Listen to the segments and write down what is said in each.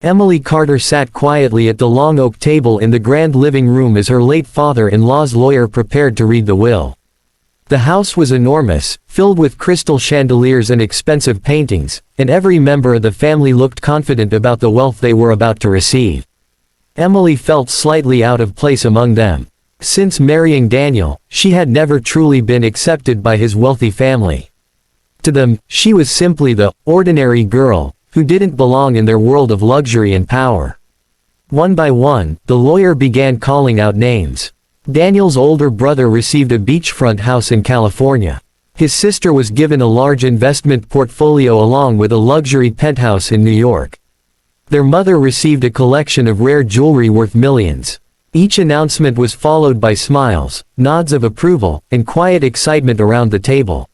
Emily Carter sat quietly at the long oak table in the grand living room as her late father-in-law's lawyer prepared to read the will. The house was enormous, filled with crystal chandeliers and expensive paintings, and every member of the family looked confident about the wealth they were about to receive. Emily felt slightly out of place among them. Since marrying Daniel, she had never truly been accepted by his wealthy family. To them, she was simply the ordinary girl who didn't belong in their world of luxury and power. One by one, the lawyer began calling out names. Daniel's older brother received a beachfront house in California. His sister was given a large investment portfolio along with a luxury penthouse in New York. Their mother received a collection of rare jewelry worth millions. Each announcement was followed by smiles, nods of approval, and quiet excitement around the table.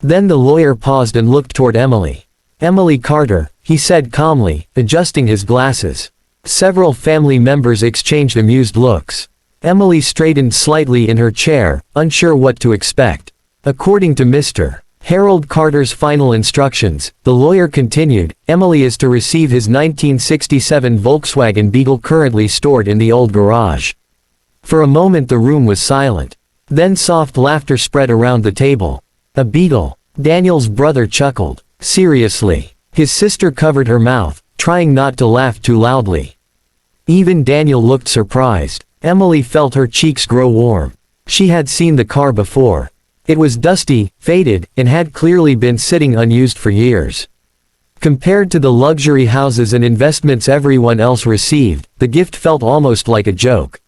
Then the lawyer paused and looked toward Emily. "Emily Carter," he said calmly, adjusting his glasses. Several family members exchanged amused looks. Emily straightened slightly in her chair, unsure what to expect. According to Mr. Harold Carter's final instructions, the lawyer continued, Emily is to receive his 1967 Volkswagen Beetle currently stored in the old garage. For a moment the room was silent. Then soft laughter spread around the table. "A Beetle?" Daniel's brother chuckled. "Seriously?" His sister covered her mouth, trying not to laugh too loudly. Even Daniel looked surprised. Emily felt her cheeks grow warm. She had seen the car before. It was dusty, faded, and had clearly been sitting unused for years. Compared to the luxury houses and investments everyone else received, the gift felt almost like a joke.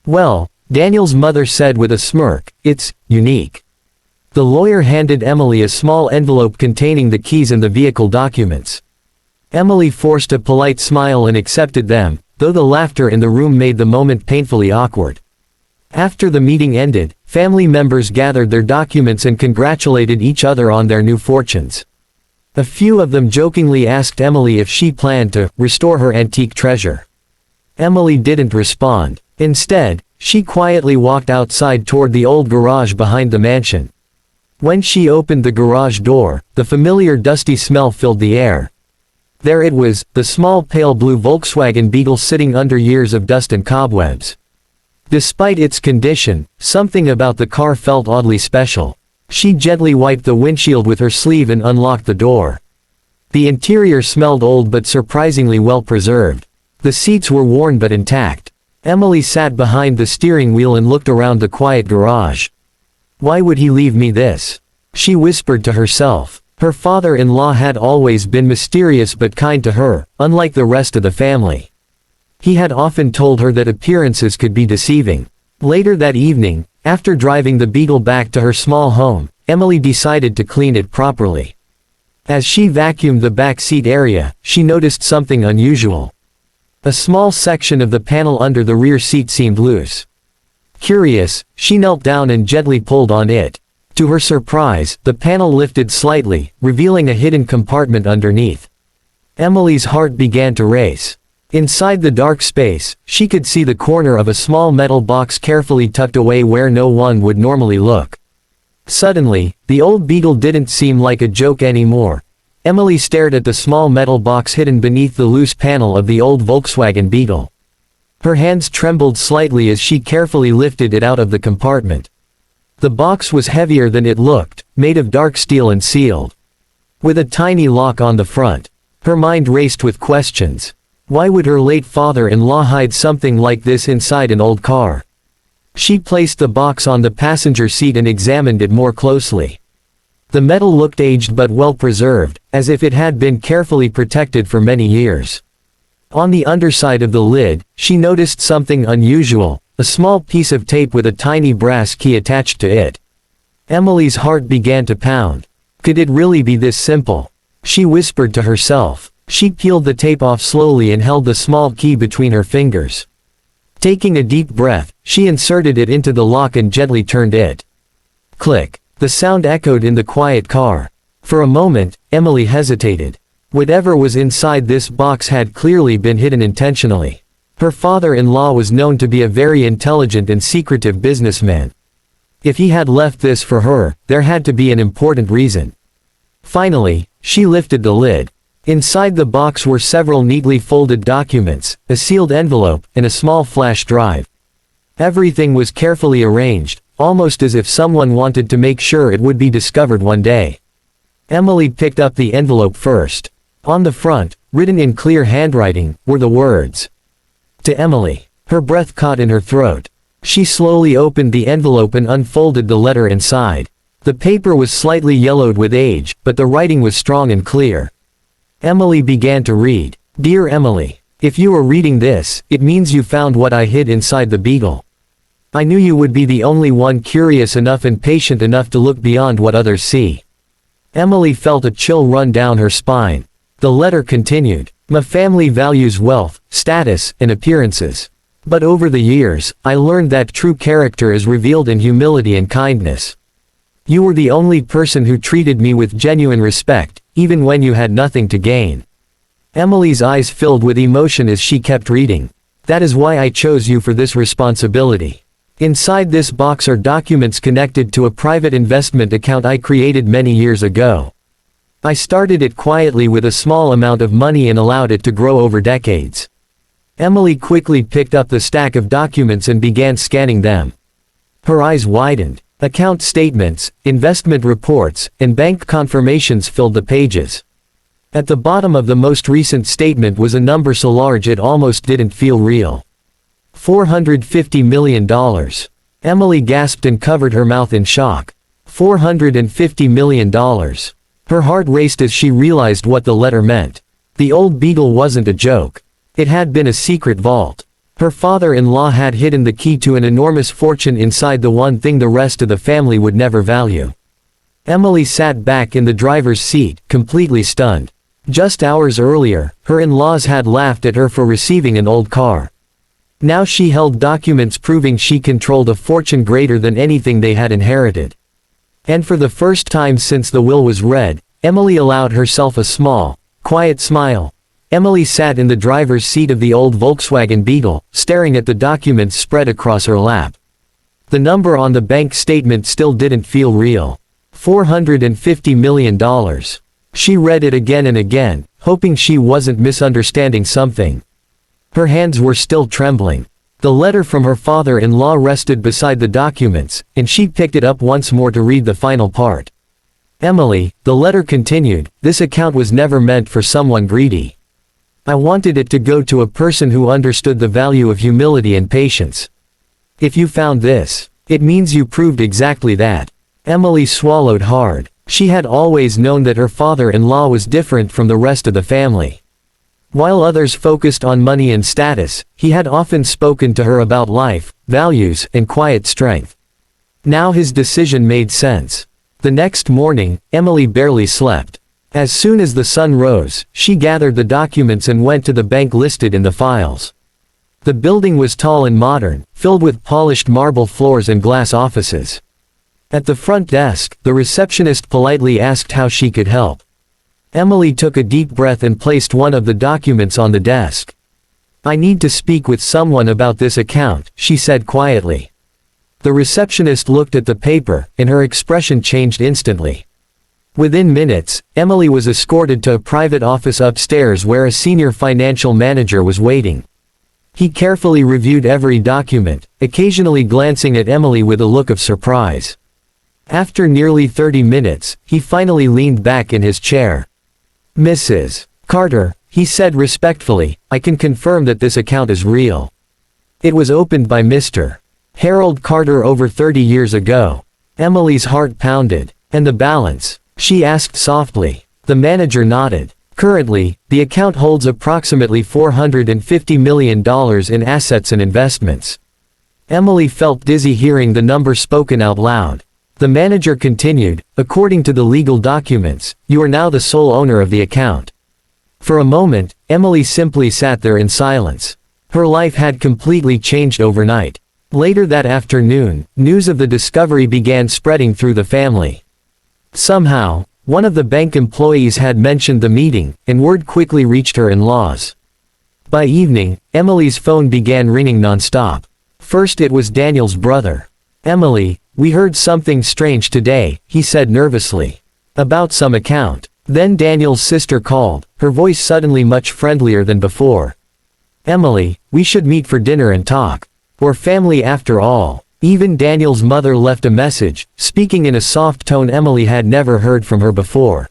"Well," Daniel's mother said with a smirk, "it's unique." The lawyer handed Emily a small envelope containing the keys and the vehicle documents. Emily forced a polite smile and accepted them, though the laughter in the room made the moment painfully awkward. After the meeting ended, family members gathered their documents and congratulated each other on their new fortunes. A few of them jokingly asked Emily if she planned to restore her antique treasure. Emily didn't respond. Instead, she quietly walked outside toward the old garage behind the mansion. When she opened the garage door, the familiar dusty smell filled the air. There it was, the small pale blue Volkswagen Beetle sitting under years of dust and cobwebs. Despite its condition, something about the car felt oddly special. She gently wiped the windshield with her sleeve and unlocked the door. The interior smelled old but surprisingly well preserved. The seats were worn but intact. Emily sat behind the steering wheel and looked around the quiet garage. "Why would he leave me this?" she whispered to herself. Her father-in-law had always been mysterious but kind to her, unlike the rest of the family. He had often told her that appearances could be deceiving. Later that evening, after driving the Beetle back to her small home, Emily decided to clean it properly. As she vacuumed the back seat area, she noticed something unusual. A small section of the panel under the rear seat seemed loose. Curious, she knelt down and gently pulled on it. To her surprise, the panel lifted slightly, revealing a hidden compartment underneath. Emily's heart began to race. Inside the dark space, she could see the corner of a small metal box carefully tucked away where no one would normally look. Suddenly, the old Beetle didn't seem like a joke anymore. Emily stared at the small metal box hidden beneath the loose panel of the old Volkswagen Beetle. Her hands trembled slightly as she carefully lifted it out of the compartment. The box was heavier than it looked, made of dark steel and sealed. With a tiny lock on the front. Her mind raced with questions. Why would her late father-in-law hide something like this inside an old car? She placed the box on the passenger seat and examined it more closely. The metal looked aged but well preserved, as if it had been carefully protected for many years. On the underside of the lid, she noticed something unusual. A small piece of tape with a tiny brass key attached to it. Emily's heart began to pound. Could it really be this simple? She whispered to herself. She peeled the tape off slowly and held the small key between her fingers. Taking a deep breath, she inserted it into the lock and gently turned it. Click. The sound echoed in the quiet car. For a moment, Emily hesitated. Whatever was inside this box had clearly been hidden intentionally. Her father-in-law was known to be a very intelligent and secretive businessman. If he had left this for her, there had to be an important reason. Finally, she lifted the lid. Inside the box were several neatly folded documents, a sealed envelope, and a small flash drive. Everything was carefully arranged, almost as if someone wanted to make sure it would be discovered one day. Emily picked up the envelope first. On the front, written in clear handwriting, were the words, "To Emily." Her breath caught in her throat. She slowly opened the envelope and unfolded the letter inside. The paper was slightly yellowed with age, but the writing was strong and clear. Emily began to read. "Dear Emily, if you are reading this, it means you found what I hid inside the Beetle. I knew you would be the only one curious enough and patient enough to look beyond what others see." Emily felt a chill run down her spine. The letter continued. "My family values wealth, status, and appearances. But over the years, I learned that true character is revealed in humility and kindness. You were the only person who treated me with genuine respect, even when you had nothing to gain." Emily's eyes filled with emotion as she kept reading. "That is why I chose you for this responsibility. Inside this box are documents connected to a private investment account I created many years ago. I started it quietly with a small amount of money and allowed it to grow over decades." Emily quickly picked up the stack of documents and began scanning them. Her eyes widened. Account statements, investment reports, and bank confirmations filled the pages. At the bottom of the most recent statement was a number so large it almost didn't feel real. $450 million. Emily gasped and covered her mouth in shock. $450 million. Her heart raced as she realized what the letter meant. The old Beetle wasn't a joke. It had been a secret vault. Her father-in-law had hidden the key to an enormous fortune inside the one thing the rest of the family would never value. Emily sat back in the driver's seat, completely stunned. Just hours earlier, her in-laws had laughed at her for receiving an old car. Now she held documents proving she controlled a fortune greater than anything they had inherited. And for the first time since the will was read, Emily allowed herself a small, quiet smile. Emily sat in the driver's seat of the old Volkswagen Beetle, staring at the documents spread across her lap. The number on the bank statement still didn't feel real. $450 million. She read it again and again, hoping she wasn't misunderstanding something. Her hands were still trembling. The letter from her father-in-law rested beside the documents, and she picked it up once more to read the final part. "Emily," the letter continued, "this account was never meant for someone greedy. I wanted it to go to a person who understood the value of humility and patience. If you found this, it means you proved exactly that." Emily swallowed hard. She had always known that her father-in-law was different from the rest of the family. While others focused on money and status, he had often spoken to her about life, values, and quiet strength. Now his decision made sense. The next morning, Emily barely slept. As soon as the sun rose, she gathered the documents and went to the bank listed in the files. The building was tall and modern, filled with polished marble floors and glass offices. At the front desk, the receptionist politely asked how she could help. Emily took a deep breath and placed one of the documents on the desk. "I need to speak with someone about this account," she said quietly. The receptionist looked at the paper, and her expression changed instantly. Within minutes, Emily was escorted to a private office upstairs where a senior financial manager was waiting. He carefully reviewed every document, occasionally glancing at Emily with a look of surprise. After nearly 30 minutes, he finally leaned back in his chair. "Mrs. Carter," he said respectfully, "I can confirm that this account is real. It was opened by Mr. Harold Carter over 30 years ago." Emily's heart pounded. "And the balance?" she asked softly. The manager nodded. "Currently, the account holds approximately $450 million in assets and investments." Emily felt dizzy hearing the number spoken out loud. The manager continued, "According to the legal documents, you are now the sole owner of the account." For a moment, Emily simply sat there in silence. Her life had completely changed overnight. Later that afternoon, news of the discovery began spreading through the family. Somehow, one of the bank employees had mentioned the meeting, and word quickly reached her in-laws. By evening, Emily's phone began ringing non-stop. First it was Daniel's brother. "Emily, we heard something strange today," he said nervously. "About some account. Then Daniel's sister called, her voice suddenly much friendlier than before. "Emily, we should meet for dinner and talk. We're family after all." Even Daniel's mother left a message, speaking in a soft tone Emily had never heard from her before.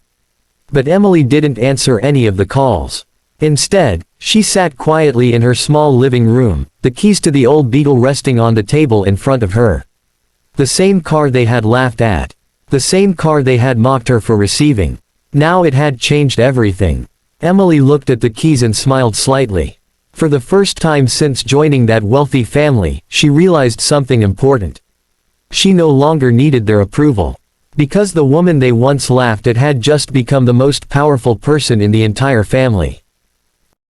But Emily didn't answer any of the calls. Instead, she sat quietly in her small living room, the keys to the old Beetle resting on the table in front of her. The same car they had laughed at. The same car they had mocked her for receiving. Now it had changed everything. Emily looked at the keys and smiled slightly. For the first time since joining that wealthy family, she realized something important. She no longer needed their approval. Because the woman they once laughed at had just become the most powerful person in the entire family.